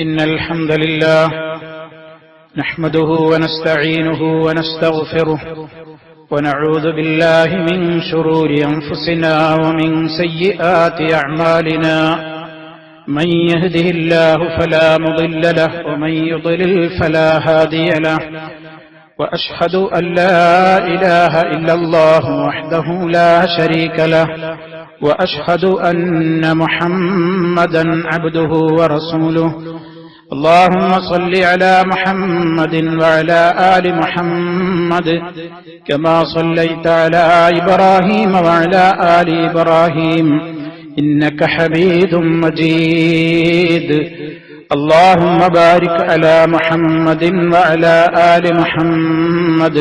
إن الحمد لله نحمده ونستعينه ونستغفره ونعوذ بالله من شرور أنفسنا ومن سيئات أعمالنا من يهده الله فلا مضل له ومن يضلل فلا هادي له وأشهد أن لا إله إلا الله وحده لا شريك له وأشهد أن محمدا عبده ورسوله اللهم صل على محمد وعلى آل محمد كما صليت على إبراهيم وعلى آل إبراهيم إنك حميد مجيد اللهم بارك على محمد وعلى آل محمد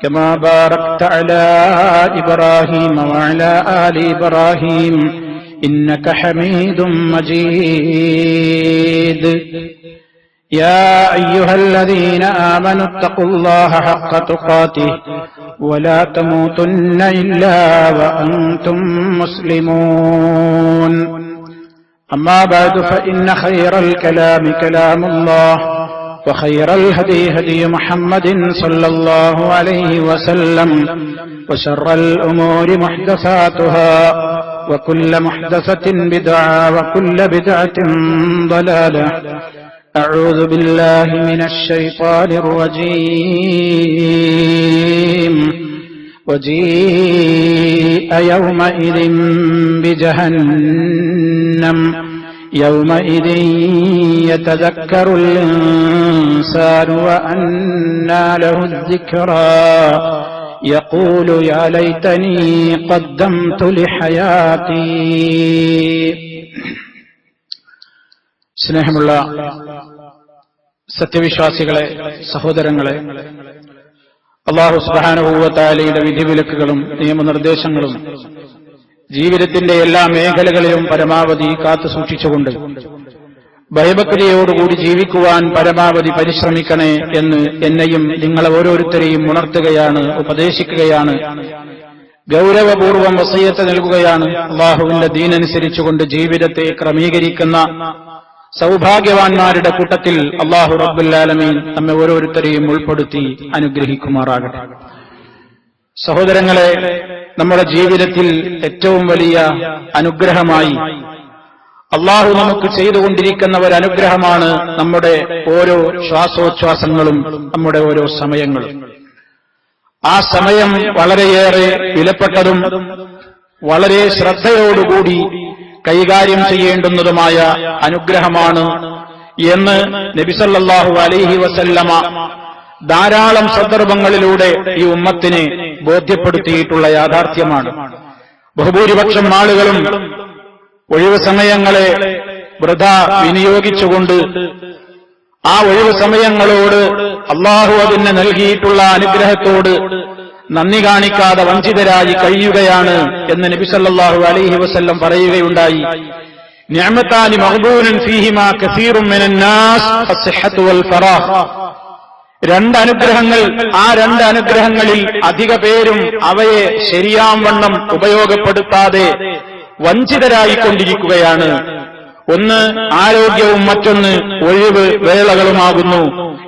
كما باركت على إبراهيم وعلى آل إبراهيم إنك حميد مجيد يا أيها الذين آمنوا اتقوا الله حق تقاته ولا تموتن إلا وأنتم مسلمون أما بعد فإن خير الكلام كلام الله وخير الهدي هدي محمد صلى الله عليه وسلم وشر الأمور محدثاتها وكل محدثة بدعة وكل بدعة ضلالة أعوذ بالله من الشيطان الرجيم وجيء يومئذ بجهنم يومئذ يتذكر الإنسان وأنى له الذكرى يقول يا ليتني قدمت لحياتي. സ്നേഹമുള്ള സത്യവിശ്വാസികളെ, സഹോദരങ്ങളെ, അല്ലാഹു സുബ്ഹാനഹു വ തആലയുടെ വിധിവിലക്കുകളും നിയമനിർദ്ദേശങ്ങളും ജീവിതത്തിന്റെ എല്ലാ മേഖലകളിലും പരമാവധി കാത്തുസൂക്ഷിച്ചുകൊണ്ട് ഭയഭക്തിയോടുകൂടി ജീവിക്കുവാൻ പരമാവധി പരിശ്രമിക്കണേ എന്ന് എന്നെയും നിങ്ങളെ ഓരോരുത്തരെയും ഉണർത്തുകയാണ്, ഉപദേശിക്കുകയാണ്, ഗൗരവപൂർവം വസിയത്ത് നൽകുകയാണ്. അല്ലാഹുവിന്റെ ദീനനുസരിച്ചുകൊണ്ട് ജീവിതത്തെ ക്രമീകരിക്കുന്ന സൗഭാഗ്യവാന്മാരുടെ കൂട്ടത്തിൽ അല്ലാഹു റബ്ബുൽ ആലമീൻ നമ്മെ ഓരോരുത്തരെയും ഉൾപ്പെടുത്തി അനുഗ്രഹിക്കുമാറാകട്ടെ. സഹോദരങ്ങളെ, നമ്മുടെ ജീവിതത്തിൽ ഏറ്റവും വലിയ അനുഗ്രഹമായി അല്ലാഹു നമുക്ക് ചെയ്തുകൊണ്ടിരിക്കുന്ന ഒരു അനുഗ്രഹമാണ് നമ്മുടെ ഓരോ ശ്വാസോച്ഛ്വാസങ്ങളും, നമ്മുടെ ഓരോ സമയങ്ങളും. ആ സമയം വളരെയേറെ വിലപ്പെട്ടതും വളരെ ശ്രദ്ധയോടുകൂടി കൈകാര്യം ചെയ്യേണ്ടുന്നതുമായ അനുഗ്രഹമാണ് എന്ന് നബി സല്ലല്ലാഹു അലൈഹി വസല്ലമ ധാരാളം സന്ദർഭങ്ങളിലൂടെ ഈ ഉമ്മത്തിനെ ബോധ്യപ്പെടുത്തിയിട്ടുള്ള യാഥാർത്ഥ്യമാണ്. ബഹുഭൂരിപക്ഷം ആളുകളും ഒഴിവു സമയങ്ങളെ വൃഥാ വിനിയോഗിച്ചുകൊണ്ട് ആ ഒഴിവു സമയങ്ങളോട് അല്ലാഹു അതിന് നൽകിയിട്ടുള്ള അനുഗ്രഹത്തോട് നന്ദി കാണിക്കാതെ വഞ്ചിതരായി കഴിയുകയാണ് എന്ന് നബി സല്ലല്ലാഹു അലൈഹി വസല്ലം പറയുകയുണ്ടായി. നിഅമതാനി മഗ്ബൂനൻ ഫീഹിമാ കസീറുൻ മിനന്നാസ് അസ്സിഹ്ഹത്തു വൽ ഫറാഹ്. രണ്ട് അനുഗ്രഹങ്ങൾ, ആ രണ്ട് അനുഗ്രഹങ്ങളിൽ അധിക പേരും അവയെ ശരിയാംവണ്ണം ഉപയോഗപ്പെടുത്താതെ വഞ്ചിതരായിക്കൊണ്ടിരിക്കുകയാണ്. ഒന്ന് ആരോഗ്യവും മറ്റൊന്ന് ഒഴിവ് വേളകളുമാകുന്നു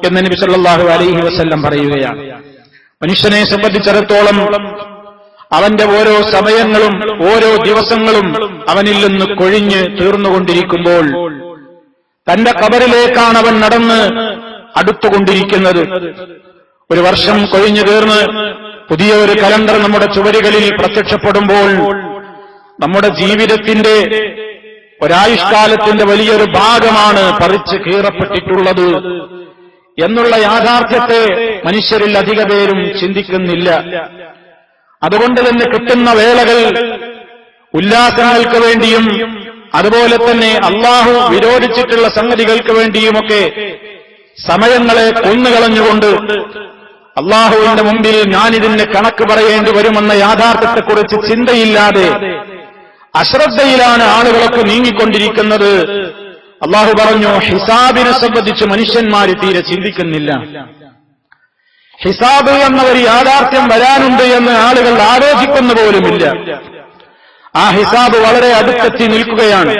എന്ന് നബി സല്ലല്ലാഹു അലൈഹി വസല്ലം പറയുകയാണ്. മനുഷ്യനെ സംബന്ധിച്ചിടത്തോളം അവന്റെ ഓരോ സമയങ്ങളും ഓരോ ദിവസങ്ങളും അവനിൽ നിന്ന് കൊഴിഞ്ഞ് തീർന്നുകൊണ്ടിരിക്കുമ്പോൾ തന്റെ ഖബറിലേക്കാണ് അവൻ നടന്ന് അടുത്തുകൊണ്ടിരിക്കുന്നത്. ഒരു വർഷം കൊഴിഞ്ഞു തീർന്ന് പുതിയ ഒരു കലണ്ടർ നമ്മുടെ ചുവരുകളിൽ പ്രത്യക്ഷപ്പെടുമ്പോൾ നമ്മുടെ ജീവിതത്തിന്റെ ഒരായുഷ്കാലത്തിന്റെ വലിയൊരു ഭാഗമാണ് പറിച്ച് കീറപ്പെട്ടിട്ടുള്ളത് എന്നുള്ള യാഥാർത്ഥ്യത്തെ മനുഷ്യരിൽ അധിക പേരും ചിന്തിക്കുന്നില്ല. അതുകൊണ്ട് തന്നെ കിട്ടുന്ന വേളകൾ ഉല്ലാസങ്ങൾക്ക് വേണ്ടിയും അതുപോലെ തന്നെ അല്ലാഹു വിരോധിച്ചിട്ടുള്ള സംഗതികൾക്ക് വേണ്ടിയുമൊക്കെ സമയങ്ങളെ കൊന്നുകളഞ്ഞുകൊണ്ട് അല്ലാഹുവിന്റെ മുമ്പിൽ ഞാനിതിന് കണക്ക് പറയേണ്ടി വരുമെന്ന യാഥാർത്ഥ്യത്തെക്കുറിച്ച് ചിന്തയില്ലാതെ അശ്രദ്ധയിലാണ് ആളുകളൊക്കെ നീങ്ങിക്കൊണ്ടിരിക്കുന്നത്. അല്ലാഹു പറഞ്ഞു, ഹിസാബിനെ സംബന്ധിച്ച് മനുഷ്യന്മാര് തീരെ ചിന്തിക്കുന്നില്ല. ഹിസാബ് എന്ന ഒരു യാഥാർത്ഥ്യം വരാനുണ്ട് എന്ന് ആളുകൾ ആലോചിക്കുന്ന പോലുമില്ല. ആ ഹിസാബ് വളരെ അടുത്തെത്തി നിൽക്കുകയാണ്.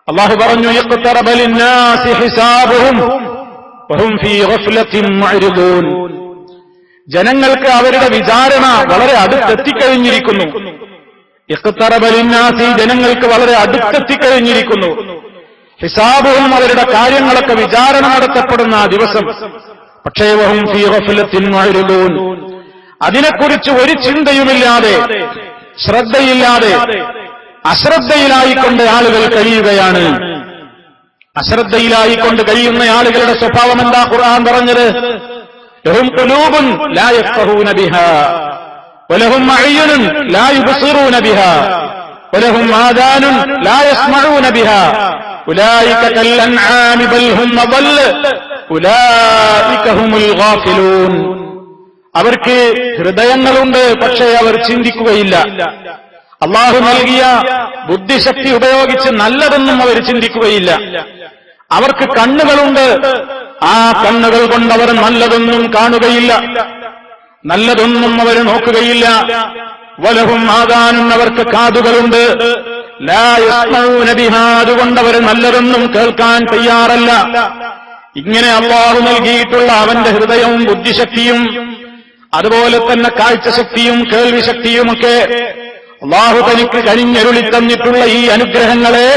അല്ലാഹു പറഞ്ഞു ഇഖ്തറബ ലിന്നാസി ഹിസാബുഹും വഹും ഫീ ഗഫ്ലത്തിൻ മുഅ്രിദൂൻ. ജനങ്ങൾക്ക് അവരുടെ വിചാരണ വളരെ അടുത്തെത്തിക്കഴിഞ്ഞിരിക്കുന്നു. ഇഖ്തറബ ലിന്നാസി, ജനങ്ങൾക്ക് വളരെ അടുത്തെത്തിക്കഴിഞ്ഞിരിക്കുന്നു. ഹിസാബുഹും, അവരുടെ കാര്യങ്ങളൊക്കെ വിചാരണ നടത്തപ്പെടുന്ന ആ ദിവസം. പക്ഷേ വഹും ഫീ ഗഫ്ലത്തിൻ മുഅ്രിദൂൻ, അതിനെക്കുറിച്ച് ഒരു ചിന്തയുമില്ലാതെ, ശ്രദ്ധയില്ലാതെ, അശ്രദ്ധയിലായിക്കൊണ്ട് ആളുകൾ കഴിയുകയാണ്. അശ്രദ്ധയിലായിക്കൊണ്ട് കഴിയുന്ന ആളുകളുടെ സ്വഭാവം എന്താ ഖുർആൻ പറഞ്ഞത്? ലഹും ഖുലൂബുൻ ലാ യഫ്ഖഹൂന ബിഹാ വലഹും അഅ്യുനുൻ ലാ യുബ്സിറൂന ബിഹാ വലഹും ആദാനുൻ ലാ യസ്മഊന ബിഹാ ഉലൈക കൽ അൻആമി ബൽ ഹും അദല്ല ഉലൈക ഹുമുൽ ഗാഫിലൂൻ. അവർക്ക് ഹൃദയങ്ങളുണ്ട്, പക്ഷേ അവർ ചിന്തിക്കുകയില്ല. അള്ളാഹു നൽകിയ ബുദ്ധിശക്തി ഉപയോഗിച്ച് നല്ലതൊന്നും അവർ ചിന്തിക്കുകയില്ല. അവർക്ക് കണ്ണുകളുണ്ട്, ആ കണ്ണുകൾ കൊണ്ടവർ നല്ലതൊന്നും കാണുകയില്ല, നല്ലതൊന്നും അവർ നോക്കുകയില്ല. വലഹും ആദാനുൻ, അവർക്ക് കാതുകളുണ്ട്, ലാ യസ്മഊന ബിഹാ, അതുകൊണ്ടവർ നല്ലതൊന്നും കേൾക്കാൻ തയ്യാറല്ല. ഇങ്ങനെ അള്ളാഹു നൽകിയിട്ടുള്ള അവന്റെ ഹൃദയവും ബുദ്ധിശക്തിയും അതുപോലെ തന്നെ കാഴ്ചശക്തിയും കേൾവിശക്തിയുമൊക്കെ അള്ളാഹു തനിക്ക് കനിഞ്ഞരുളി തന്നിട്ടുള്ള ഈ അനുഗ്രഹങ്ങളെ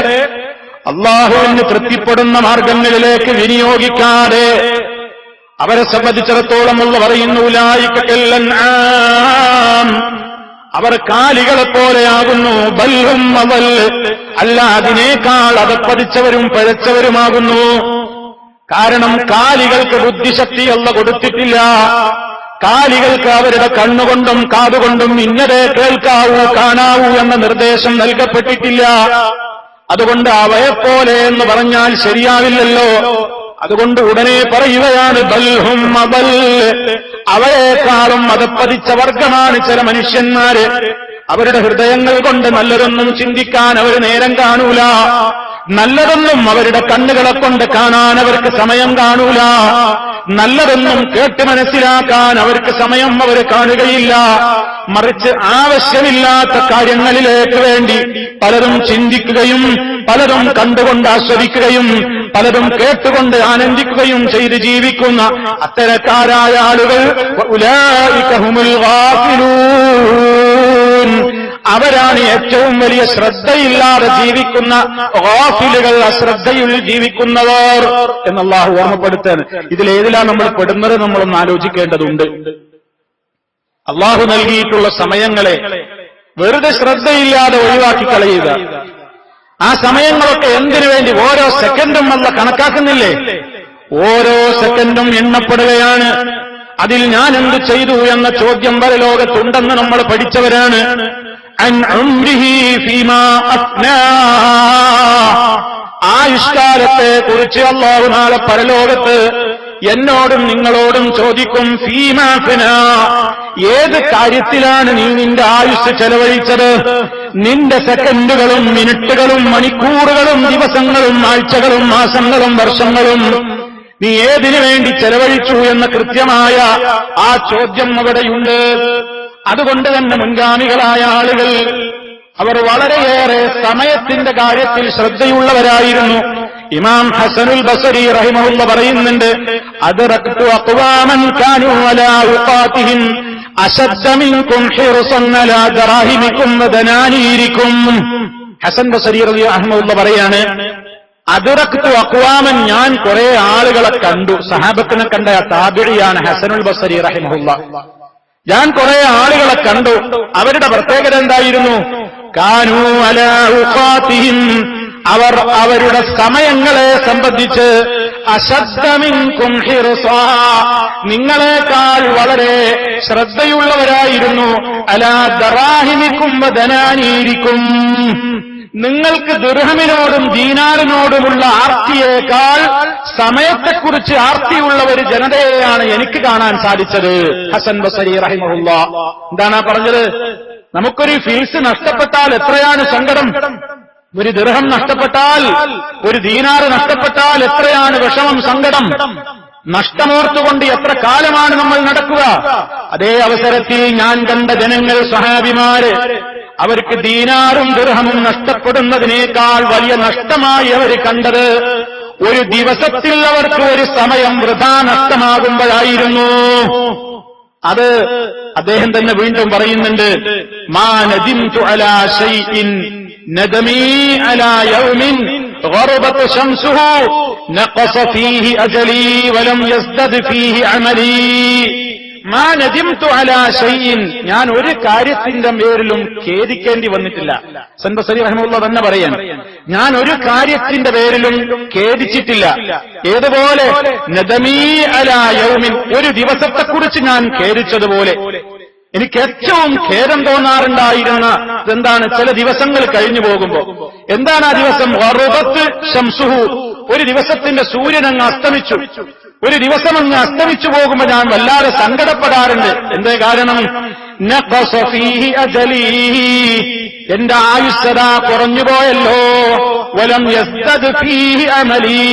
അള്ളാഹുവിന് തൃപ്തിപ്പെടുന്ന മാർഗങ്ങളിലേക്ക് വിനിയോഗിക്കാതെ അവരെ സംബന്ധിച്ചിടത്തോളം ഉള്ള പറയുന്നു ഉലൈക കൽ അൻആം, അവർ കാലികളെപ്പോലെയാകുന്നു. ബൽ ഹും അദൽ, അല്ല അതിനേക്കാൾ അതപ്പതിച്ചവരും പഴച്ചവരുമാകുന്നു. കാരണം കാലികൾക്ക് ബുദ്ധിശക്തി അല്ലാഹു കൊടുത്തിട്ടില്ല. കാലികൾക്ക് അവരുടെ കണ്ണുകൊണ്ടും കാതുകൊണ്ടും ഇന്നതേ കേൾക്കാവൂ കാണാവൂ എന്ന നിർദ്ദേശം നൽകപ്പെട്ടിട്ടില്ല. അതുകൊണ്ട് അവയെപ്പോലെ എന്ന് പറഞ്ഞാൽ ശരിയാവില്ലല്ലോ. അതുകൊണ്ട് ഉടനെ പറയുകയാണ് ബൽഹും അദൽ, അവയെക്കാളും അതപ്പതിച്ച വർഗമാണ് ചില മനുഷ്യന്മാര്. അവരുടെ ഹൃദയങ്ങൾ കൊണ്ട് നല്ലതൊന്നും ചിന്തിക്കാൻ അവർ നേരം കാണൂല, നല്ലതൊന്നും അവരുടെ കണ്ണുകളെ കൊണ്ട് കാണാൻ അവർക്ക് സമയം കാണൂല, നല്ലതൊന്നും കേട്ട് മനസ്സിലാക്കാൻ അവർക്ക് സമയം അവർ കാണുകയില്ല. മറിച്ച് ആവശ്യമില്ലാത്ത കാര്യങ്ങളിലേക്ക് വേണ്ടി പലരും ചിന്തിക്കുകയും പലരും കണ്ടുകൊണ്ട് ആസ്വദിക്കുകയും പലരും കേട്ടുകൊണ്ട് ആനന്ദിക്കുകയും ചെയ്ത് ജീവിക്കുന്ന അത്തരക്കാരായ ആളുകൾ ഉലൈക ഹുമുൽ ഗാഫിലൂൻ, അവരാണ് ഏറ്റവും വലിയ ശ്രദ്ധയില്ലാതെ ജീവിക്കുന്ന ഗാഫിലുകൾ, അശ്രദ്ധയിൽ ജീവിക്കുന്നവർ എന്ന് അല്ലാഹു ഓർമ്മപ്പെടുത്താണ്. ഇതിലേതിലാണ് നമ്മൾ പെടുന്നത് നമ്മളൊന്ന് ആലോചിക്കേണ്ടതുണ്ട്. അല്ലാഹു നൽകിയിട്ടുള്ള സമയങ്ങളെ വെറുതെ ശ്രദ്ധയില്ലാതെ ഒഴിവാക്കി കളയുക. ആ സമയങ്ങളൊക്കെ എന്തിനു വേണ്ടി? ഓരോ സെക്കൻഡും അല്ലാഹു കണക്കാക്കുന്നില്ലേ? ഓരോ സെക്കൻഡും എണ്ണപ്പെടുകയാണ്. അതിൽ ഞാൻ എന്ത് ചെയ്തു എന്ന ചോദ്യം വരെ ലോകത്തുണ്ടെന്ന് നമ്മൾ പഠിച്ചവരാണ്. അൻ ഉംരിഹി ഫീമാ അഫ്നാ, ആയുഷ്കാലത്തെ കുറിച്ച് അല്ലാഹു നാളെ പരലോകത്ത് എന്നോടും നിങ്ങളോടും ചോദിക്കും. ഫീമാ അഫ്നാ, ഏത് കാര്യത്തിലാണ് നീ നിന്റെ ആയുസ് ചെലവഴിച്ചത്? നിന്റെ സെക്കൻഡുകളും മിനിറ്റുകളും മണിക്കൂറുകളും ദിവസങ്ങളും ആഴ്ചകളും മാസങ്ങളും വർഷങ്ങളും നീ ഏതിനു വേണ്ടി ചെലവഴിച്ചു എന്ന കൃത്യമായ ആ ചോദ്യം അവിടെയുണ്ട്. അതുകൊണ്ട് തന്നെ മുൻഗാമികളായ ആളുകൾ അവർ വളരെയേറെ സമയത്തിന്റെ കാര്യത്തിൽ ശ്രദ്ധയുള്ളവരായിരുന്നു. ഇമാം ഹസനുൽ ബസരി റഹിമഹുല്ലാഹ് പറയുന്നുണ്ട്, അദ്റക്തു അഖ്വാമൻ കാനൂ അലാ ഉഖാതിഹിം അശദ്ദ മിൻകും ഹിർസൻ അലാ ദറാഹിമികും വദനാനീരികും. ഹസൻ ബസരി റഹിമഹുല്ലാഹ് പറയാണ്, അദ്റക്തു അഖ്വാമൻ, ഞാൻ കുറെ ആളുകളെ കണ്ടു. സഹാബത്തിനെ കണ്ട താബിഇയാണ് ഹസനുൽ ബസരി റഹിമഹുല്ലാഹ്. ഞാൻ കുറെ ആളുകളെ കണ്ടു. അവരുടെ പ്രത്യേകത എന്തായിരുന്നു? കാനൂ അലാ ഉഖാതിഹിം, അവർ അവരുടെ സമയങ്ങളെ സംബന്ധിച്ച് അശദ്ദ മിൻകും ഹിർസാ, നിങ്ങളെക്കാൾ വളരെ ശ്രദ്ധയുള്ളവരായിരുന്നു. അലാ ദറാഹിമികും വദനാനീരികും, നിങ്ങൾക്ക് ദിർഹമിനോടും ദീനാറിനോടുമുള്ള ആർത്തിയേക്കാൾ സമയത്തെക്കുറിച്ച് ആർത്തിയുള്ള ഒരു ജനതയെയാണ് എനിക്ക് കാണാൻ സാധിച്ചത്. ഹസൻ ബസരി റഹിമഹുല്ലാഹ് എന്താണ് പറഞ്ഞത്? നമുക്കൊരു ഫീസ് നഷ്ടപ്പെട്ടാൽ എത്രയാണ് സങ്കടം? ഒരു ദിർഹം നഷ്ടപ്പെട്ടാൽ, ഒരു ദീനാറ് നഷ്ടപ്പെട്ടാൽ എത്രയാണ് വിഷമം, സങ്കടം. നഷ്ടമോർത്തുകൊണ്ട് എത്ര കാലമാണ് നമ്മൾ നടക്കുക? അതേ അവസരത്തിൽ ഞാൻ കണ്ട ജനങ്ങൾ, സഹാബിമാര്, അവർക്ക് ദീനാറും ദിർഹമും നഷ്ടപ്പെടുന്നതിനേക്കാൾ വലിയ നഷ്ടമായി അവർ കണ്ടത് ഒരു ദിവസത്തിൽ അവർക്ക് ഒരു സമയം വൃഥാ നഷ്ടമാകുമ്പോഴായിരുന്നു. അത് അദ്ദേഹം തന്നെ വീണ്ടും പറയുന്നുണ്ട്, മാ നദിംതു അലാ ശൈഇൻ നദമീ അലാ യൗമിൻ ഗറബത് ശംസുഹു നഖസ ഫീഹി അജലി വലം യസ്ദദ് ഫീഹി അമലി. മാ നദിംതു അലാ ശൈഇൻ, ഞാൻ ഒരു കാര്യത്തിന്റെ പേരിലും ഖേദിക്കേണ്ടി വന്നിട്ടില്ല. ഹസൻ ബസരി റഹിമഹുല്ലാഹ് തന്നെ പറയാൻ, ഞാൻ ഒരു കാര്യത്തിന്റെ പേരിലും ഖേദിച്ചിട്ടില്ല. ഏതുപോലെ നദമീ അലാ യൗമിൻ, ഒരു ദിവസത്തെക്കുറിച്ച് ഞാൻ ഖേദിച്ചതുപോലെ. എനിക്ക് ഏറ്റവും ഖേദം തോന്നാറുണ്ടായിരുന്ന എന്താണ്, ചില ദിവസങ്ങൾ കഴിഞ്ഞു പോകുമ്പോ. എന്താണ് ആ ദിവസം? വറുബത്ത് ശംസുഹു, ഒരു ദിവസത്തിന്റെ സൂര്യൻ അങ്ങ് അസ്തമിച്ചു. ഒരു ദിവസം അങ്ങ് അസ്തമിച്ചു പോകുമ്പോ ഞാൻ വല്ലാതെ സങ്കടപ്പെടാറുണ്ട്. എന്തേ കാരണം? നഖസ ഫീഹി അജലി, എന്റെ ആയുസ്സദാ കുറഞ്ഞുപോയല്ലോ. വലം യസ്ദദ് ഫീഹി അമലി,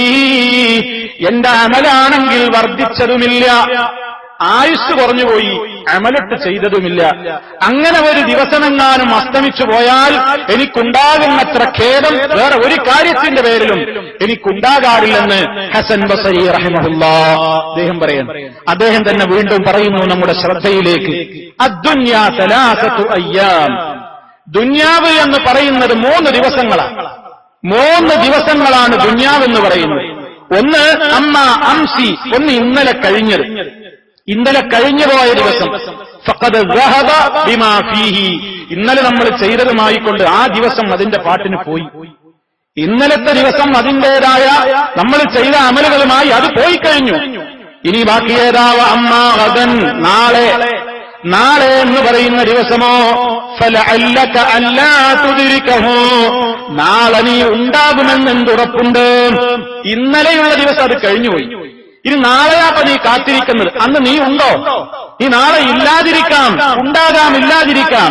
എന്റെ അമലാണെങ്കിൽ വർദ്ധിച്ചതുമില്ല. ആയുസ് കുറഞ്ഞുപോയി, അമലത്ത് ചെയ്തതുമില്ല. അങ്ങനെ ഒരു ദിവസമെങ്ങാനും അസ്തമിച്ചു പോയാൽ എനിക്കുണ്ടാകുന്നത്ര ഖേദം വേറെ ഒരു കാര്യത്തിന്റെ പേരിലും എനിക്കുണ്ടാകാറില്ലെന്ന് ഹസൻ ബസരി റഹിമഹുല്ലാഹ് അദ്ദേഹം പറയുന്നു. അദ്ദേഹം തന്നെ വീണ്ടും പറയുന്നു നമ്മുടെ ശ്രദ്ധയിലേക്ക്, അദ്ദുന്യാ സലാസതു അയ്യാം, ദുന്യാവ് എന്ന് പറയുന്നത് 3 ദിവസങ്ങളാണ്. 3 ദിവസങ്ങളാണ് ദുന്യാവെന്ന് പറയുന്നത്. ഒന്ന് അമ്മ അംസി, ഒന്ന് ഇന്നലെ കഴിഞ്ഞത്, ഇന്നലെ കഴിഞ്ഞുപോയ ദിവസം. ഫഖദ് ദഹബ ബിമാ ഫീഹി, ഇന്നലെ നമ്മൾ ചെയ്തതുമായിക്കൊണ്ട് ആ ദിവസം അതിന്റെ പാട്ടിന് പോയി. ഇന്നലത്തെ ദിവസം അതിന്റേതായ നമ്മൾ ചെയ്ത അമലുകളുമായി അത് പോയി കഴിഞ്ഞു. ഇനി ബാക്കി ഏതാവ അമ്മ ഗദൻ, നാളെ. നാളെ എന്ന് പറയുന്ന ദിവസമോ ഫലഅല്ലക അല്ലാ തുദ്രികഹു, നാളെ നീ ഉണ്ടാകുമെന്നെന്തുറപ്പുണ്ട്. ഇന്നലെയുള്ള ദിവസം അത് കഴിഞ്ഞുപോയി. ഇനി നാളെയാപ്പ നീ കാത്തിരിക്കുന്നത്. അന്ന് നീ ഉണ്ടോ? നീ നാളെ ഇല്ലാതിരിക്കാം, ഉണ്ടാകാം, ഇല്ലാതിരിക്കാം.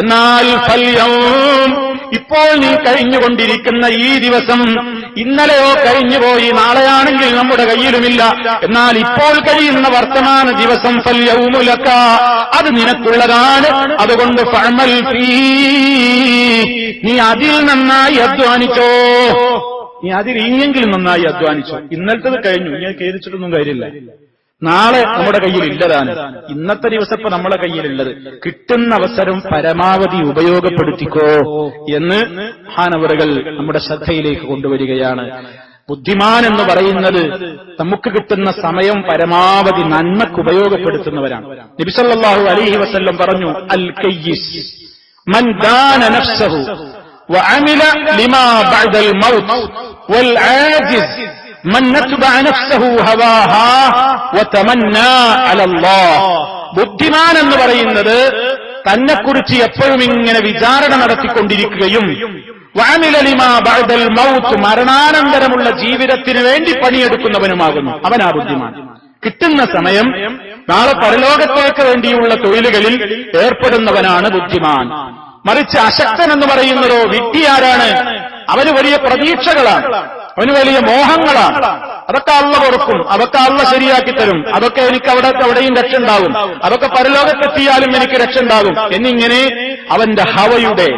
എന്നാൽ ഫൽയൗം, ഇപ്പോൾ നീ കഴിഞ്ഞുകൊണ്ടിരിക്കുന്ന ഈ ദിവസം, ഇന്നലെയോ കഴിഞ്ഞുപോയി, നാളെയാണെങ്കിൽ നമ്മുടെ കയ്യിലുമില്ല. എന്നാൽ ഇപ്പോൾ കഴിയുന്ന വർത്തമാന ദിവസം ഫൽയൗമു ലക, അത് നിനക്കുള്ളതാണ്. അതുകൊണ്ട് ഫഅമൽ ഫീ, നീ അതിൽ നന്നായി അധ്വാനിച്ചോ. നീ അതിൽ ഇനിയെങ്കിലും നന്നായി അധ്വാനിച്ചു. ഇന്നലത്തത് കഴിഞ്ഞു, ഇനി ഖേദിച്ചിട്ടൊന്നും കാര്യമില്ല. നാളെ നമ്മുടെ കയ്യിൽ ഇല്ലതാണ്. ഇന്നത്തെ ദിവസം ഇപ്പൊ നമ്മുടെ കയ്യിലുള്ളത്. കിട്ടുന്ന അവസരം പരമാവധി ഉപയോഗപ്പെടുത്തിക്കോ എന്ന് മഹാനവറുകൾ നമ്മുടെ ശ്രദ്ധയിലേക്ക് കൊണ്ടുവരികയാണ്. ബുദ്ധിമാൻ എന്ന് പറയുന്നത് നമുക്ക് കിട്ടുന്ന സമയം പരമാവധി നന്മക്ക് ഉപയോഗപ്പെടുത്തുന്നവരാണ്. നബി സല്ലല്ലാഹു അലൈഹി വസല്ലം പറഞ്ഞു, അൽ കയ്യിസ് മൻ ദാന നഫ്സഹു വഅമില ലിമാ ബഅദൽ മൗത്ത് വൽ ആജിസ് മൻ നത്ബഅ നഫ്സഹു ഹവാഹാ വതമന്നാ അലല്ലാഹ്. ബുദ്ധിമാൻ എന്ന് പറയുന്നത് തന്നെക്കുറിച്ച് എപ്പോഴും ഇങ്ങനെ വിചാരണ നടത്തിക്കൊണ്ടിരിക്കുകയും വഅമില ലിമാ ബഅദൽ മൗത്ത്, മരണാനന്തരമുള്ള ജീവിതത്തിന് വേണ്ടി പണിയെടുക്കുന്നവനുമാകുന്നു. അവനാ ബുദ്ധിമാൻ. കിട്ടുന്ന സമയം നാളെ പരലോകത്തേക്ക് വേണ്ടിയുള്ള തൊഴിലുകളിൽ ഏർപ്പെടുന്നവനാണ് ബുദ്ധിമാൻ. മറിച്ച് അശക്തൻ എന്ന് പറയുന്നതോ വിഡ്ഢിയാരാണ്? അവന് വലിയ പ്രതീക്ഷകളാണ്, അവന് വലിയ മോഹങ്ങളാണ്. അതൊക്കെ അള്ളാഹ് കൊടുക്കും, അതൊക്കെ അള്ളാഹ് ശരിയാക്കി തരും, അതൊക്കെ എനിക്ക് അവിടെയും രക്ഷ ഉണ്ടാകും, അതൊക്കെ പരലോകത്തെത്തിയാലും എനിക്ക് രക്ഷ ഉണ്ടാകും എന്നിങ്ങനെ അവന്റെ ഹവയുടെ,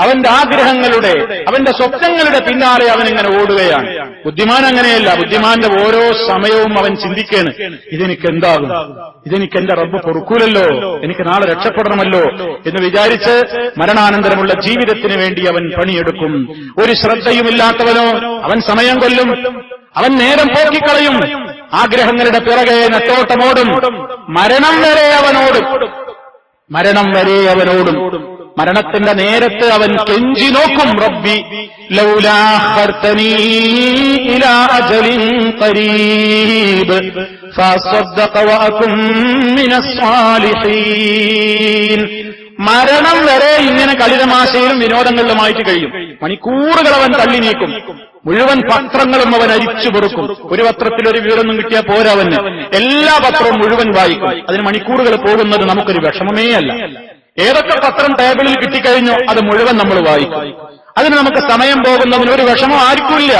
അവന്റെ ആഗ്രഹങ്ങളുടെ, അവന്റെ സ്വപ്നങ്ങളുടെ പിന്നാലെ അവനിങ്ങനെ ഓടുകയാണ്. ബുദ്ധിമാൻ അങ്ങനെയല്ല. ബുദ്ധിമാന്റെ ഓരോ സമയവും അവൻ ചിന്തിക്കാണ്, ഇതെനിക്ക് എന്താകും, ഇതെനിക്ക് എന്റെ റബ്ബ് പൊറുക്കൂലല്ലോ, എനിക്ക് നാളെ രക്ഷപ്പെടണമല്ലോ എന്ന് വിചാരിച്ച് മരണാനന്തരമുള്ള ജീവിതത്തിന് വേണ്ടി അവൻ പണിയെടുക്കും. ഒരു ശ്രദ്ധയുമില്ലാത്തവനോ അവൻ സമയം കൊല്ലും, അവൻ നേരം പോക്കിക്കളയും, ആഗ്രഹങ്ങളുടെ പിറകെ നെട്ടോട്ടമോടും, മരണം വരെ അവനോടും. മരണത്തിന്റെ നേരത്ത് അവൻ കെഞ്ചി നോക്കും, റബ്ബി ലൗലാ അഖർതനീ ഇലാ അജലിൻ ഖരീബ് ഫഅസ്വദ്ദഖ വഅകും മിനസ് സാലിഹീൻ. മരണം വരെ ഇങ്ങനെ കളിതമാശയിലും വിനോദങ്ങളിലുമായിട്ട് കഴിയും. മണിക്കൂറുകൾ അവൻ തള്ളി നീക്കും, മുഴുവൻ പത്രങ്ങളും അവൻ അരിച്ചു പൊറുക്കും. ഒരു പത്രത്തിൽ ഒരു വിവരമൊന്നും കിട്ടിയാൽ പോരാവന് എല്ലാ പത്രവും മുഴുവൻ വായിക്കും. അതിന് മണിക്കൂറുകൾ പോകുന്നത് നമുക്കൊരു വിഷമമേ അല്ല. ഏതൊക്കെ പത്രം ടേബിളിൽ കിട്ടിക്കഴിഞ്ഞോ അത് മുഴുവൻ നമ്മൾ വായിക്കും. അതിന് നമുക്ക് സമയം പോകുന്നതിന് ഒരു വിഷമം ആർക്കുമില്ല.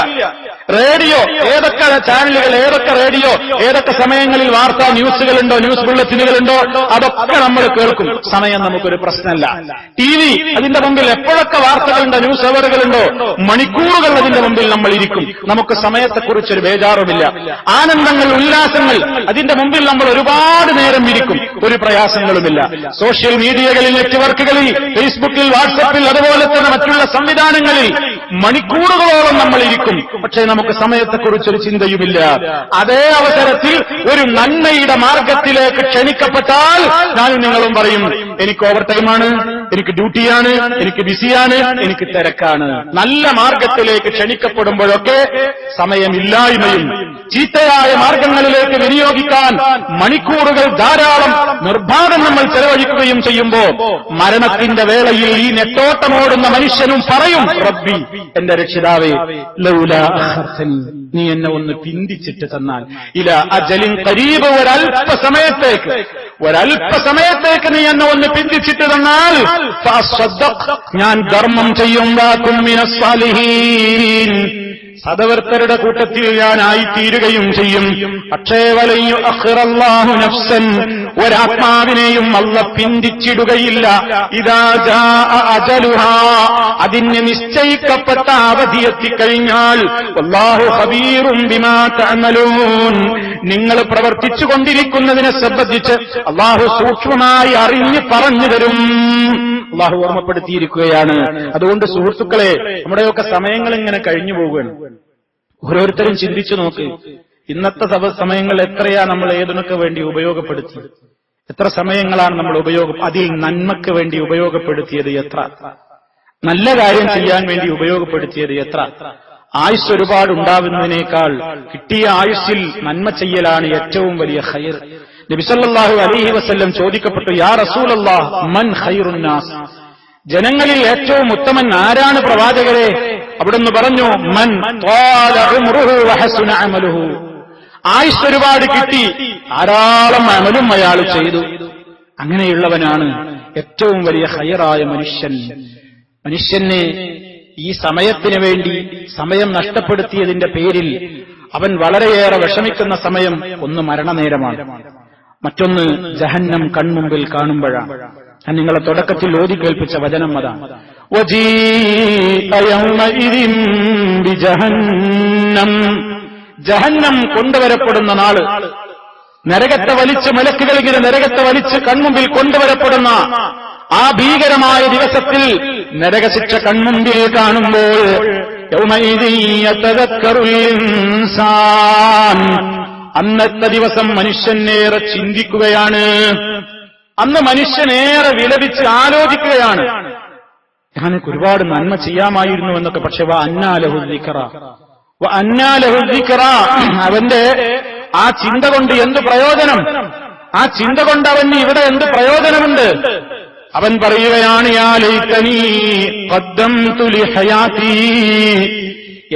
റേഡിയോ, ഏതൊക്കെ ചാനലുകൾ, ഏതൊക്കെ റേഡിയോ, ഏതൊക്കെ സമയങ്ങളിൽ വാർത്താ ന്യൂസുകളുണ്ടോ, ന്യൂസ് ബുള്ളറ്റിനുകളുണ്ടോ, അതൊക്കെ നമ്മൾ കേൾക്കും. സമയം നമുക്കൊരു പ്രശ്നമല്ല. TV, അതിന്റെ മുമ്പിൽ എപ്പോഴൊക്കെ വാർത്തകളുണ്ടോ, ന്യൂസ് അവറുകളുണ്ടോ, മണിക്കൂറുകൾ അതിന്റെ മുമ്പിൽ നമ്മൾ ഇരിക്കും. നമുക്ക് സമയത്തെക്കുറിച്ചൊരു ബേജാറുമില്ല. ആനന്ദങ്ങൾ, ഉല്ലാസങ്ങൾ, അതിന്റെ മുമ്പിൽ നമ്മൾ ഒരുപാട് നേരം ഇരിക്കും. ഒരു പ്രയാസങ്ങളുമില്ല. സോഷ്യൽ മീഡിയകളിൽ, നെറ്റ്വർക്കുകളിൽ, ഫേസ്ബുക്കിൽ, വാട്സാപ്പിൽ, അതുപോലെ തന്നെ മറ്റുള്ള സംവിധാനങ്ങളിൽ മണിക്കൂറുകളോളം നമ്മൾ ഇരിക്കും. പക്ഷേ നമുക്ക് സമയത്തെക്കുറിച്ചൊരു ചിന്തയുമില്ല. അതേ അവസരത്തിൽ ഒരു നന്മയുടെ മാർഗത്തിലേക്ക് ക്ഷണിക്കപ്പെട്ടാൽ ഞാനും നിങ്ങളും പറയും, എനിക്ക് ഓവർ ടൈമാണ്, എനിക്ക് ഡ്യൂട്ടിയാണ്, എനിക്ക് ബിസിയാണ്, എനിക്ക് തിരക്കാണ്. നല്ല മാർഗത്തിലേക്ക് ക്ഷണിക്കപ്പെടുമ്പോഴൊക്കെ സമയമില്ലായ്മയും ചീത്തയായ മാർഗങ്ങളിലേക്ക് വിനിയോഗിക്കാൻ മണിക്കൂറുകൾ ധാരാളം നിർബാധം നമ്മൾ ചെലവഴിക്കുകയും ചെയ്യുമ്പോ മരണത്തിന്റെ വേളയിൽ ഈ നെട്ടോട്ടമോടുന്ന മനുഷ്യനും പറയും, റബ്ബി, എന്റെ രക്ഷിതാവേ, ലൗലാ അഖർതനി, നീ എന്നെ ഒന്ന് പിന്തിച്ചിട്ട് തന്നാൽ, ഇല അജലിൻ ഖരീബ്, ഒരല്പസമയത്തേക്ക് നീ എന്നെ ഒന്ന് പിന്തിച്ചിട്ട് തന്നാൽ, ഫഅസ്സദ്ദഖ്, ഞാൻ ധർമ്മം ചെയ്യും, വാകും മിനസ് സാലിഹീൻ, സദവർത്തരുടെ കൂട്ടത്തിൽ ഞാനായിത്തീരുകയും ചെയ്യും. പക്ഷേ വലൻ യുഅഖിറല്ലാഹു നഫ്സൻ, ഒരാത്മാവിനെയും അല്ലാഹ് പിന്തിച്ചിടുകയില്ല. ഇദാ ജാഅ അജലുഹാ, അതിന് നിശ്ചയിക്കപ്പെട്ട അവധി എത്തിക്കഴിഞ്ഞാൽ, വല്ലാഹു ഖബീറും ബിമാ തഅമലൂൻ, നിങ്ങൾ പ്രവർത്തിച്ചുകൊണ്ടിരിക്കുന്നതിനെ സംബന്ധിച്ച് അല്ലാഹു സൂക്ഷ്മമായി അറിഞ്ഞ് പറഞ്ഞു തരും. അല്ലാഹു ഓർമ്മപ്പെടുത്തിയിരിക്കുകയാണ്. അതുകൊണ്ട് സുഹൃത്തുക്കളെ, നമ്മുടെയൊക്കെ സമയങ്ങൾ ഇങ്ങനെ കഴിഞ്ഞു പോവുകയാണ്. ഓരോരുത്തരും ചിന്തിച്ചു നോക്ക്, ഇന്നത്തെ സമയങ്ങൾ എത്രയാ നമ്മൾ ഏതിനൊക്കെ വേണ്ടി ഉപയോഗപ്പെടുത്തി? എത്ര സമയങ്ങളാണ് നമ്മൾ അതിൽ നന്മക്ക് വേണ്ടി ഉപയോഗപ്പെടുത്തിയത് എത്ര? നല്ല കാര്യം ചെയ്യാൻ വേണ്ടി ഉപയോഗപ്പെടുത്തിയത് എത്ര? ആയുസ് ഒരുപാട് ഉണ്ടാവുന്നതിനേക്കാൾ കിട്ടിയ ആയുസ്സിൽ നന്മ ചെയ്യലാണ് ഏറ്റവും വലിയ ഖൈർ. നബി സല്ലല്ലാഹു അലൈഹി വസല്ലം ചോദിക്കപ്പെട്ടു, യാ റസൂലല്ലാഹ്, മൻ ഖൈറുൻ നാസ്, ജനങ്ങളിൽ ഏറ്റവും ഉത്തമൻ ആരാണ് പ്രവാചകരെ? അവിടുന്ന് പറഞ്ഞു, മൻ ത്വാല ഉംറുഹു വഹസുന അമലുഹു, ആയുസ് ഒരുപാട് കിട്ടി, ധാരാളം അമലും അയാൾ ചെയ്തു, അങ്ങനെയുള്ളവനാണ് ഏറ്റവും വലിയ ഖൈറായ മനുഷ്യൻ. മനുഷ്യന് ഈ സമയത്തിന് വേണ്ടി സമയം നഷ്ടപ്പെടുത്തിയതിന്റെ പേരിൽ അവൻ വളരെയേറെ വിഷമിക്കുന്ന സമയം ഒന്ന് മരണനേരമാണ്, മറ്റൊന്ന് ജഹന്നം കൺമുമ്പിൽ കാണുമ്പോഴാണ്. ഞാൻ നിങ്ങളെ തുടക്കത്തിൽ ഓതി കേൾപ്പിച്ച വചനം അതാണ്. ജഹന്നം കൊണ്ടുവരപ്പെടുന്ന നാള്, നരകത്തെ വലിച്ച് മലക്കുകൾ ഇങ്ങനെ നരകത്തെ വലിച്ച് കൺമുമ്പിൽ കൊണ്ടുവരപ്പെടുന്ന ആ ഭീകരമായ ദിവസത്തിൽ നരകശിക്ഷ കൺമുമ്പിൽ കാണുമ്പോൾ അന്നത്തെ ദിവസം മനുഷ്യനേറെ ചിന്തിക്കുകയാണ്, അന്ന് മനുഷ്യനേറെ വിലപിച്ച് ആലോചിക്കുകയാണ്. ഞാനൊക്കെ ഒരുപാട് നന്മ ചെയ്യാമായിരുന്നു എന്നൊക്കെ, പക്ഷെ അവന്റെ ആ ചിന്ത കൊണ്ട് എന്ത് പ്രയോജനം? ആ ചിന്ത കൊണ്ട് അവന് ഇവിടെ എന്ത് പ്രയോജനമുണ്ട്? അവൻ പറയുകയാണ്, യാ ലൈതനീ ഖദ്ദംതു ലിഹയാതീ,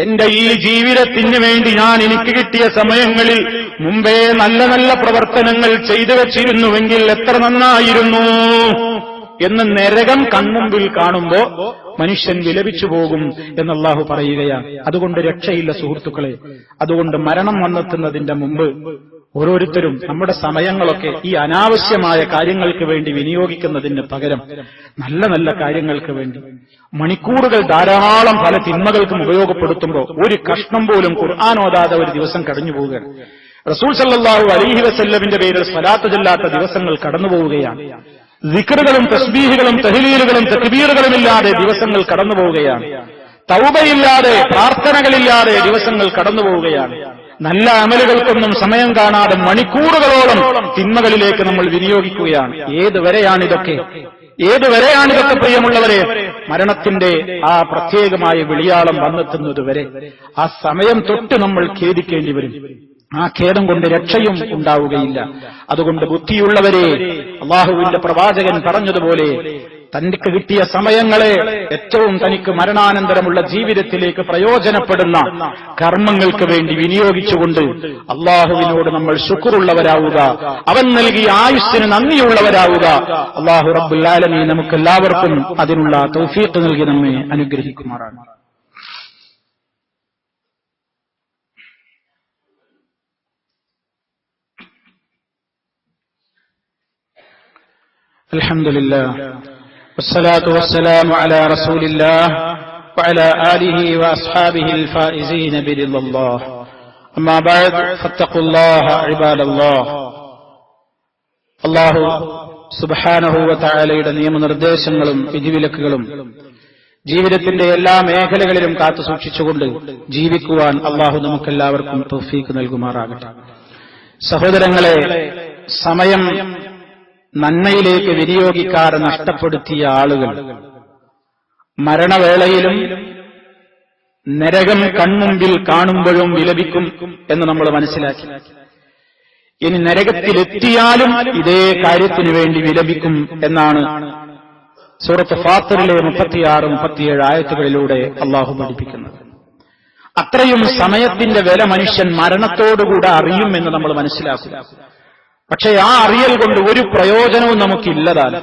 എന്റെ ഈ ജീവിതത്തിന് വേണ്ടി ഞാൻ എനിക്ക് കിട്ടിയ സമയങ്ങളിൽ മുമ്പേ നല്ല നല്ല പ്രവർത്തനങ്ങൾ ചെയ്തു വച്ചിരുന്നുവെങ്കിൽ എത്ര നന്നായിരുന്നു എന്ന് നരകം കൺമുമ്പിൽ കാണുമ്പോ മനുഷ്യൻ വിലപിച്ചു പോകും എന്ന് അല്ലാഹു പറയുകയാണ്. അതുകൊണ്ട് രക്ഷയില്ല സുഹൃത്തുക്കളെ. അതുകൊണ്ട് മരണം വന്നെത്തുന്നതിന്റെ മുമ്പ് ഓരോരുത്തരും നമ്മുടെ സമയങ്ങളൊക്കെ ഈ അനാവശ്യമായ കാര്യങ്ങൾക്ക് വേണ്ടി വിനിയോഗിക്കുന്നതിന് പകരം നല്ല നല്ല കാര്യങ്ങൾക്ക് വേണ്ടി മണിക്കൂറുകൾ ധാരാളം പല തിന്മകൾക്കും ഉപയോഗപ്പെടുത്തുമ്പോൾ ഒരു കഷ്ണം പോലും ഖുർആൻ ഓതാതെ ഒരു ദിവസം കടന്നു പോവുകയാണ്. റസൂൽ സല്ലല്ലാഹു അലൈഹി വസല്ലമിന്റെ പേരിൽ സ്വലാത്ത് ചൊല്ലാത്ത ദിവസങ്ങൾ കടന്നു പോവുകയാണ്. ദിക്റുകളും തസ്ബീഹുകളും തഹ്ലീലുകളും തക്ബീറുകളും ഇല്ലാതെ ദിവസങ്ങൾ കടന്നു പോവുകയാണ്. തൗബയില്ലാതെ, പ്രാർത്ഥനകളില്ലാതെ ദിവസങ്ങൾ കടന്നു പോവുകയാണ്. നല്ല അമലുകൾക്കൊന്നും സമയം കാണാതെ മണിക്കൂറുകളോളം തിന്മകളിലേക്ക് നമ്മൾ വിനിയോഗിക്കുകയാണ്. ഏതുവരെയാണിതൊക്കെ പ്രിയമുള്ളവരെ? മരണത്തിന്റെ ആ പ്രത്യേകമായ വിളിയാളം വന്നെത്തുന്നതുവരെ ആ സമയം തൊട്ട് നമ്മൾ ഖേദിക്കേണ്ടി വരും. ആ ഖേദം കൊണ്ട് രക്ഷയും ഉണ്ടാവുകയില്ല. അതുകൊണ്ട് ബുദ്ധിയുള്ളവരെ, അല്ലാഹുവിന്റെ പ്രവാചകൻ പറഞ്ഞതുപോലെ തനിക്ക് കിട്ടിയ സമയങ്ങളെ ഏറ്റവും തനിക്ക് മരണാനന്തരമുള്ള ജീവിതത്തിലേക്ക് പ്രയോജനപ്പെടുന്ന കർമ്മങ്ങൾക്ക് വേണ്ടി വിനിയോഗിച്ചുകൊണ്ട് അല്ലാഹുവിനോട് നമ്മൾ ശുക്റുള്ളവരാവുക, അവൻ നൽകിയ ആയുസ്സിന് നന്ദിയുള്ളവരാവുക. അല്ലാഹു റബ്ബുൽ ആലമീൻ നമുക്കെല്ലാവർക്കും അതിനുള്ള തൗഫീഖ് നൽകി നമ്മെ അനുഗ്രഹിക്കുമാറാണ്. അൽഹംദുലില്ലാഹ് വസ്സലാത്തു വസ്സലാമു അലാ റസൂലില്ലാഹ് വഅലാ ആലിഹി വഅസ്ഹാബിഹിൽ ഫായിസീന ബിറിദല്ലാഹ്. അമ്മാ ബഅദ് ഫത്തഖുല്ലാഹ ഇബാദല്ലാഹ്. അല്ലാഹു സുബ്ഹാനഹു വ തആലയുടെ നിയമനിർദ്ദേശങ്ങളും വിധിവിലക്കുകളും ജീവിതത്തിന്റെ എല്ലാ മേഖലകളിലും കാത്തുസൂക്ഷിച്ചുകൊണ്ട് ജീവിക്കുവാൻ അല്ലാഹു നമുക്കെല്ലാവർക്കും തൗഫീഖ് നൽകുമാറാകട്ടെ. സഹോദരങ്ങളെ, സമയം നന്മയിലേക്ക് വിനിയോഗിക്കാതെ നഷ്ടപ്പെടുത്തിയ ആളുകൾ മരണവേളയിലും നരകം കൺമുമ്പിൽ കാണുമ്പോഴും വിലപിക്കും എന്ന് നമ്മൾ മനസ്സിലാക്കി. ഇനി നരകത്തിലെത്തിയാലും ഇതേ കാര്യത്തിനു വേണ്ടി വിലപിക്കും എന്നാണ് സൂറത്ത് ഫാത്തിറിലെ 36-37 ആയത്തുകളിലൂടെ അള്ളാഹു പഠിപ്പിക്കുന്നത്. അത്രയും സമയത്തിന്റെ വില മനുഷ്യൻ മരണത്തോടുകൂടെ അറിയും എന്ന് നമ്മൾ മനസ്സിലാക്കുക. പക്ഷേ ആ അറിയൽ കൊണ്ട് ഒരു പ്രയോജനവും നമുക്കില്ലതാണ്.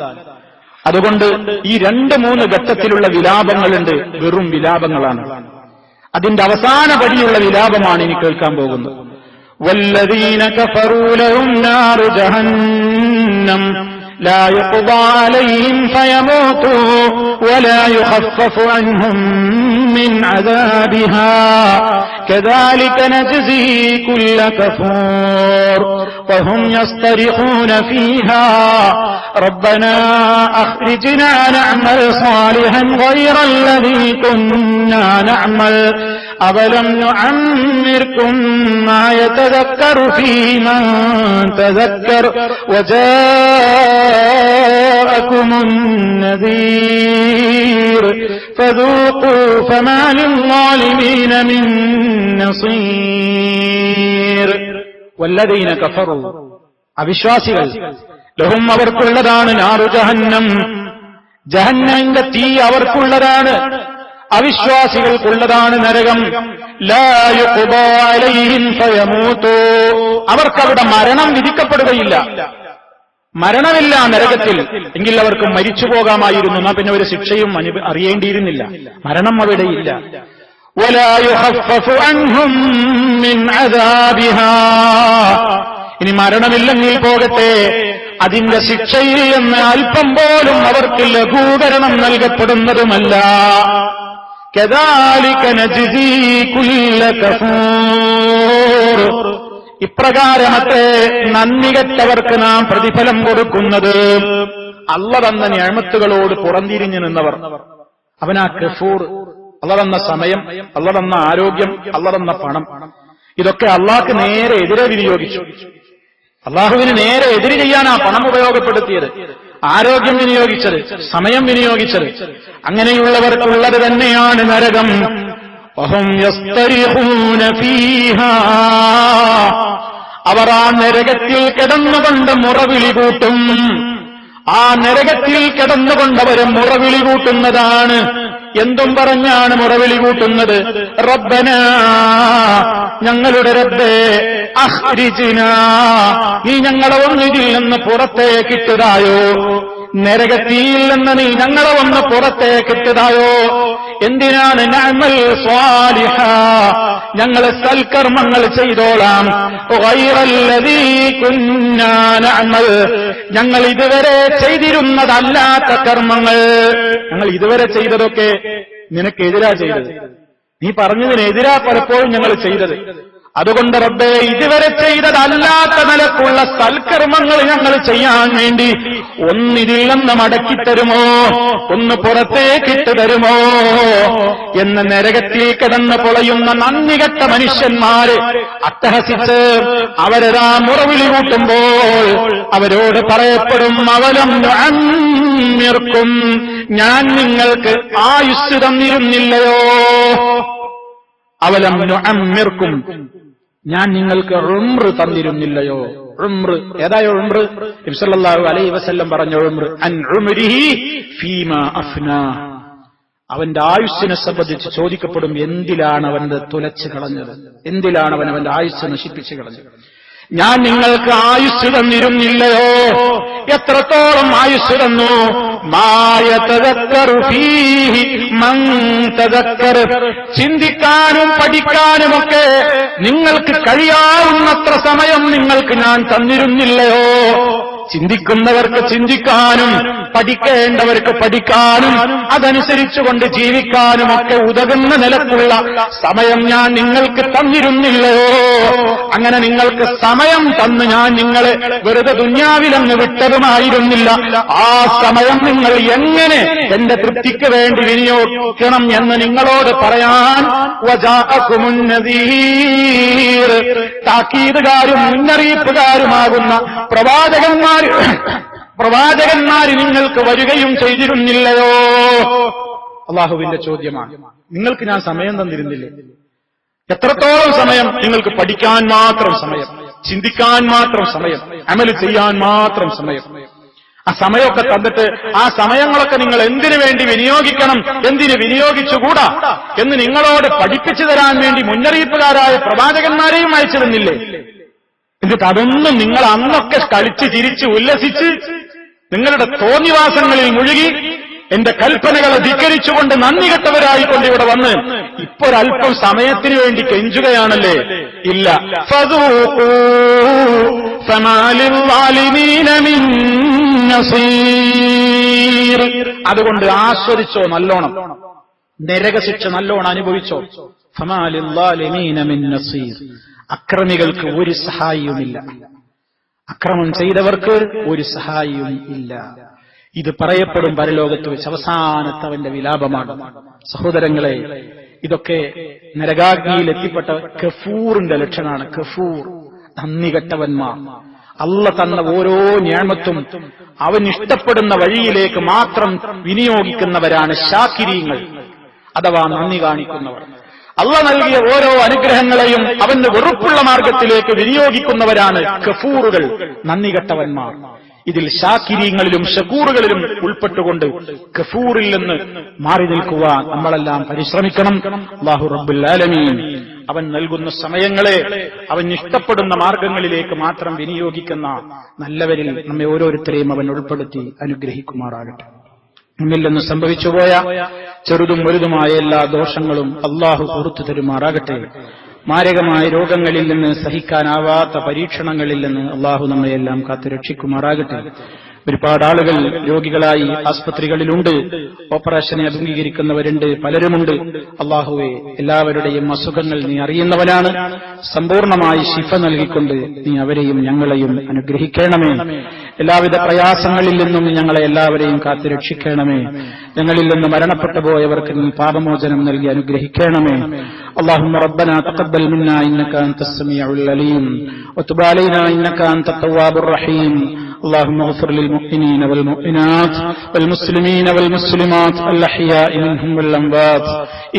അതുകൊണ്ട് ഈ 2-3 ഘട്ടത്തിലുള്ള വിലാപങ്ങളുണ്ട്, വെറും വിലാപങ്ങളാണ്. അതിന്റെ അവസാന പടിയുള്ള വിലാപമാണ് ഇനി കേൾക്കാൻ പോകുന്നത്. വല്ലദീന കഫറൂ ലഹും നാറു ജഹന്നം ലാ യുഖ്ദാ അലൈഹിം ഫയമൂതൂ വലാ യുഖഫഫു അൻഹും മിൻ അദാബിഹാ കദാലിക നജ്സീ കുല്ല കഫൂർ വഹും യസ്തരിഖൂന ഫീഹാ റബ്ബനാ അഖ്രിജ്നാ നഅമൽ സാലിഹൻ ഗൈറല്ലദീ കുന്നാ നഅമൽ അവലം നുഅമ്മിർകും മാ യതദക്കറു ഫീഹി മൻ തദക്കർ വജാഅകുമുൻ നദീർ ഫദൂഖൂ ഫമാ ലിൽളാലിമീന മിൻ നസീർ. വല്ലദീന കഫറൂ, അവിശ്വാസികൾ, ലഹും അവർക്കുള്ളതാണ് നാറു ജഹന്നം, ജഹന്നമിന്റെ തീ അവർക്കുള്ളതാണ്. അവിശ്വാസികൾക്കുള്ളതാണ് നരകം. ലാ യുഖ്ദാ അലൈഹിം ഫയമൂതൂ, അവർക്കവിടെ മരണം വിധിക്കപ്പെടുകയില്ല. മരണമില്ല നരകത്തിൽ. എങ്കിൽ അവർക്ക് മരിച്ചു പോകാമായിരുന്നു, എന്നാൽ പിന്നെ ഒരു ശിക്ഷയും അറിയേണ്ടിയിരുന്നില്ല. മരണം അവിടെയില്ല. വലാ യുഖഫഫു അൻഹും മിൻ അദാബിഹാ, ഇനി മരണമില്ലെങ്കിൽ പോകട്ടെ, അതിന്റെ ശിക്ഷയിൽ നിന്ന് അല്പം പോലും അവർക്ക് ലഘൂകരണം നൽകപ്പെടുന്നതുമല്ല. കദാലിക നജ്സീ കുല്ല കഫൂർ, ഇപ്രകാരമത്രേ നന്ദികെട്ടവർക്ക് നാം പ്രതിഫലം കൊടുക്കുന്നത്. അള്ള തന്ന നിഅമത്തുകളോട് പുറംതിരിഞ്ഞു നിന്നവർ, അവനാ കഫൂർ. അള്ള തന്ന സമയം, അള്ള തന്ന ആരോഗ്യം, അള്ള തന്ന പണം, ഇതൊക്കെ അള്ളാഹ്ക്ക് നേരെ എതിരെ വിനിയോഗിച്ചു. അള്ളാഹുവിന് നേരെ എതിര് ചെയ്യാനാ പണം ഉപയോഗപ്പെടുത്തിയത്, ആരോഗ്യം വിനിയോഗിച്ചത്, സമയം വിനിയോഗിച്ചത്. അങ്ങനെയുള്ളവർക്കുള്ളത് തന്നെയാണ് നരകം. വഹും യസ്തരിഖൂന ഫീഹാ, അവർ ആ നരകത്തിൽ കിടന്നുകൊണ്ട് മുറവിളി കൂട്ടും. ആ നരകത്തിൽ കിടന്നുകൊണ്ടവർ മുറവിളി കൂട്ടുന്നതാണ്. എന്തും പറഞ്ഞാണ് മുറവിളി കൂട്ടുന്നത്? റബ്ബനാ, ഞങ്ങളുടെ റബ്ബേ, അഖ്രിജ്നാ, നീ ഞങ്ങളെ ഒന്ന് ഇതിൽ നിന്ന് പുറത്തേക്കിട്ടതായോ, നരകത്തിൽ നിന്ന് നീ ഞങ്ങളെ ഒന്ന് പുറത്തേക്കിട്ടതായോ. എന്തിനാണ്? നഅമൽ സ്വാലിഹ, ഞങ്ങൾ സൽക്കർമ്മങ്ങൾ ചെയ്തോളാം. ഗൈറല്ലദീ കുന്നാ നഅമൽ, ഞങ്ങൾ ഇതുവരെ ചെയ്തിരുന്നതല്ലാത്ത കർമ്മങ്ങൾ. ഞങ്ങൾ ഇതുവരെ ചെയ്തതൊക്കെ നിനക്കെതിരാ ചെയ്തത്, നീ പറഞ്ഞതിനെതിരാ പലപ്പോഴും ഞങ്ങൾ ചെയ്തത്. അതുകൊണ്ട് റബ്ബേ, ഇതുവരെ ചെയ്തതല്ലാത്ത നിലക്കുള്ള സൽക്കർമ്മങ്ങൾ ഞങ്ങൾ ചെയ്യാൻ വേണ്ടി ഒന്നിതിൽ നിന്ന് മടക്കിത്തരുമോ, ഒന്ന് പുറത്തേക്കിട്ട് തരുമോ എന്ന് നരകത്തിൽ കിടന്ന് പൊളയുന്ന നന്ദികെട്ട മനുഷ്യന്മാര് അട്ടഹസിച്ച് അവരതാ മുറവിളി കൂട്ടുമ്പോൾ അവരോട് പറയപ്പെടും, അവലം നുഅമ്മിർകും, ഞാൻ നിങ്ങൾക്ക് ആയുസ് തന്നിരുന്നില്ലയോ. അവലം നുഅമ്മിർകും, ഞാൻ നിങ്ങൾക്ക് ഉംർ തന്നിരുന്നില്ലയോ. ഉംർ ഏതായോ ഉംർ? നബി സല്ലല്ലാഹു അലൈഹി വസല്ലം പറഞ്ഞ ഉംർ അൻ ഉംരിഹി ഫീമാ അഫ്നാ, അവന്റെ ആയുസ്സിനെ സംബന്ധിച്ച് ചോദിക്കപ്പെടും, എന്തിലാണ് അവന്റെ തുലച്ചു കളഞ്ഞത്, എന്തിലാണ് അവന്റെ ആയുസ് നശിപ്പിച്ചു കളഞ്ഞത്. ഞാൻ നിങ്ങൾക്ക് ആയുസ് തന്നിരുന്നില്ലയോ. എത്രത്തോളം ആയുസ് തന്നു? ചിന്തിക്കാനും പഠിക്കാനുമൊക്കെ നിങ്ങൾക്ക് കഴിയാവുന്നത്ര സമയം നിങ്ങൾക്ക് ഞാൻ തന്നിരുന്നില്ലയോ. ചിന്തിക്കുന്നവർക്ക് ചിന്തിക്കാനും പഠിക്കേണ്ടവർക്ക് പഠിക്കാനും അതനുസരിച്ചുകൊണ്ട് ജീവിക്കാനും ഒക്കെ ഉതകുന്ന നിലക്കുള്ള സമയം ഞാൻ നിങ്ങൾക്ക് തന്നിരുന്നില്ലയോ? അങ്ങനെ നിങ്ങൾക്ക് സമയം തന്ന് ഞാൻ നിങ്ങളെ വെറുതെ ദുന്യാവിലങ്ങ് വിട്ടതുമായിരുന്നില്ല. ആ സമയം നിങ്ങൾ എങ്ങനെ എന്റെ തൃപ്തിക്ക് വേണ്ടി വിനിയോഗിക്കണം എന്ന് നിങ്ങളോട് പറയാൻ വജാഅകുമുൻ നദീർ, താക്കീതുകാരും മുന്നറിയിപ്പുകാരുമാകുന്ന പ്രവാചകന്മാര് നിങ്ങൾക്ക് വരികയും ചെയ്തിരുന്നില്ലയോ? അള്ളാഹുവിന്റെ ചോദ്യമാണ്. നിങ്ങൾക്ക് ഞാൻ സമയം തന്നിരുന്നില്ലേ? എത്രത്തോളം സമയം? നിങ്ങൾക്ക് പഠിക്കാൻ മാത്രം സമയം, ചിന്തിക്കാൻ മാത്രം സമയം, അമല് ചെയ്യാൻ മാത്രം സമയം. ആ സമയമൊക്കെ തന്നിട്ട് ആ സമയങ്ങളൊക്കെ നിങ്ങൾ എന്തിനു വേണ്ടി വിനിയോഗിക്കണം, എന്തിന് വിനിയോഗിച്ചുകൂടാ എന്ന് നിങ്ങളോട് പഠിപ്പിച്ചു തരാൻ വേണ്ടി മുന്നറിയിപ്പുകാരായ പ്രവാചകന്മാരെയും അയച്ചിരുന്നില്ലേ? എന്നിട്ട് അതൊന്നും നിങ്ങൾ അന്നൊക്കെ കളിച്ച് ചിരിച്ച് ഉല്ലസിച്ച് നിങ്ങളുടെ തോന്നിവാസങ്ങളിൽ മുഴുകി എന്റെ കൽപ്പനകളെ ധിക്കരിച്ചുകൊണ്ട് നന്ദി കെട്ടവരായിക്കൊണ്ട് ഇവിടെ വന്ന് ഇപ്പൊരൽപ്പം സമയത്തിന് വേണ്ടി കെഞ്ചുകയാണല്ലേ? ഇല്ല. ഫദൂഖൂ ഫമാ ലിൽസാലിമീന മിൻ നസീർ. അതുകൊണ്ട് ആസ്വദിച്ചോ നല്ലോണം, നരകശിക്ഷ നല്ലോണം അനുഭവിച്ചോ. ഫമാ ലിൽസാലിമീന മിൻ നസീർ. അക്രമികൾക്ക് ഒരു സഹായിയുമില്ല, അക്രമം ചെയ്തവർക്ക് ഒരു സഹായിയും ഇല്ല. ഇത് പറയപ്പെടും പരലോകത്ത് വെച്ച്. അവസാനത്തെ അവന്റെ വിലാപമാണ്. സഹോദരങ്ങളെ, ഇതൊക്കെ നരകാഗ്നിയിൽ എത്തിപ്പെട്ട കഫൂറിന്റെ ലക്ഷണമാണ്. കഫൂർ, നന്ദികെട്ടവന്മാർ. അള്ള തന്ന ഓരോ നിഅമത്തും അവൻ ഇഷ്ടപ്പെടുന്ന വഴിയിലേക്ക് മാത്രം വിനിയോഗിക്കുന്നവരാണ് ശാകിരീങ്ങൾ, അഥവാ നന്ദി കാണിക്കുന്നവർ. അള്ള നൽകിയ ഓരോ അനുഗ്രഹങ്ങളെയും അവന് വെറുപ്പുള്ള മാർഗത്തിലേക്ക് വിനിയോഗിക്കുന്നവരാണ് കഫൂറുകൾ, നന്ദികെട്ടവന്മാർ. ഇതിൽ ശാകിരീങ്ങളിലും ശകൂറുകളിലും ഉൾപ്പെട്ടുകൊണ്ട് കഫൂറിൽ നിന്ന് മാറി നിൽക്കുവാൻ നമ്മളെല്ലാം പരിശ്രമിക്കണം. അല്ലാഹു റബ്ബുൽ ആലമീൻ അവൻ നൽകുന്ന സമയങ്ങളെ അവൻ ഇഷ്ടപ്പെടുന്ന മാർഗങ്ങളിലേക്ക് മാത്രം വിനിയോഗിക്കുന്ന നല്ലവരിൽ നമ്മെ ഓരോരുത്തരെയും അവൻ ഉൾപ്പെടുത്തി അനുഗ്രഹിക്കുമാറാകട്ടെ. നമ്മിൽ നിന്ന് സംഭവിച്ചുപോയ ചെറുതും വലുതുമായ എല്ലാ ദോഷങ്ങളും അല്ലാഹു പുറത്തു തരുമാറാകട്ടെ. മാരകമായ രോഗങ്ങളിൽ നിന്ന്, സഹിക്കാനാവാത്ത പരീക്ഷണങ്ങളിൽ നിന്ന് അല്ലാഹു നമ്മയെല്ലാം കാത്തുരക്ഷിക്കുമാറാകട്ടെ. ഒരുപാട് ആളുകൾ രോഗികളായി ആസ്പത്രികളിലുണ്ട്, ഓപ്പറേഷനെ അഭിമുഖീകരിക്കുന്നവരുണ്ട്, പലരുമുണ്ട്. അല്ലാഹുവേ, എല്ലാവരുടെയും അസുഖങ്ങൾ നീ അറിയുന്നവനാണ്. സമ്പൂർണമായി ശിഫ നൽകിക്കൊണ്ട് നീ അവരെയും ഞങ്ങളെയും അനുഗ്രഹിക്കണമേ. എല്ലാവിധ പ്രയാസങ്ങളിൽ നിന്നും ഞങ്ങളെ എല്ലാവരെയും കാത്തുരക്ഷിക്കണമേ. ഞങ്ങളിൽ നിന്ന് മരണപ്പെട്ടു പോയവർക്ക് നീ പാപമോചനം നൽകി അനുഗ്രഹിക്കണമേ. اللهم ربنا تقبل منا إنك أنت السميع العليم وتب علينا إنك أنت التواب الرحيم. اللهم اغفر للمؤمنين والمؤمنات والمسلمين والمسلمات الأحياء منهم والأموات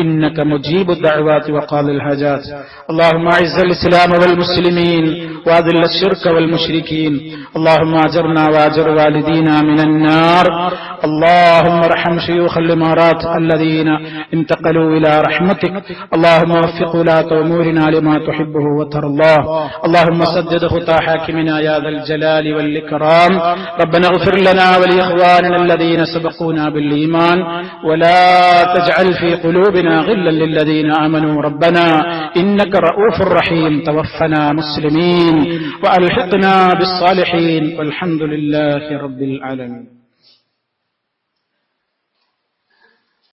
إنك مجيب الدعوات وقاضي الحاجات. اللهم أعز الإسلام والمسلمين وأذل الشرك والمشركين. اللهم أجرنا وأجر والدينا من النار. اللهم ارحم شيوخ الإمارات الذين انتقلوا إلى رحمتك. اللهم وفق ولاة أمورنا لما تحبه وترضاه. اللهم سدد خطى حاكمنا يا ذا الجلال والإكرام. ربنا اغفر لنا ولإخواننا الذين سبقونا بالإيمان ولا تجعل في قلوبنا غلا للذين آمنوا ربنا إنك رؤوف رحيم. توفنا مسلمين وألحقنا بالصالحين والحمد لله رب العالمين.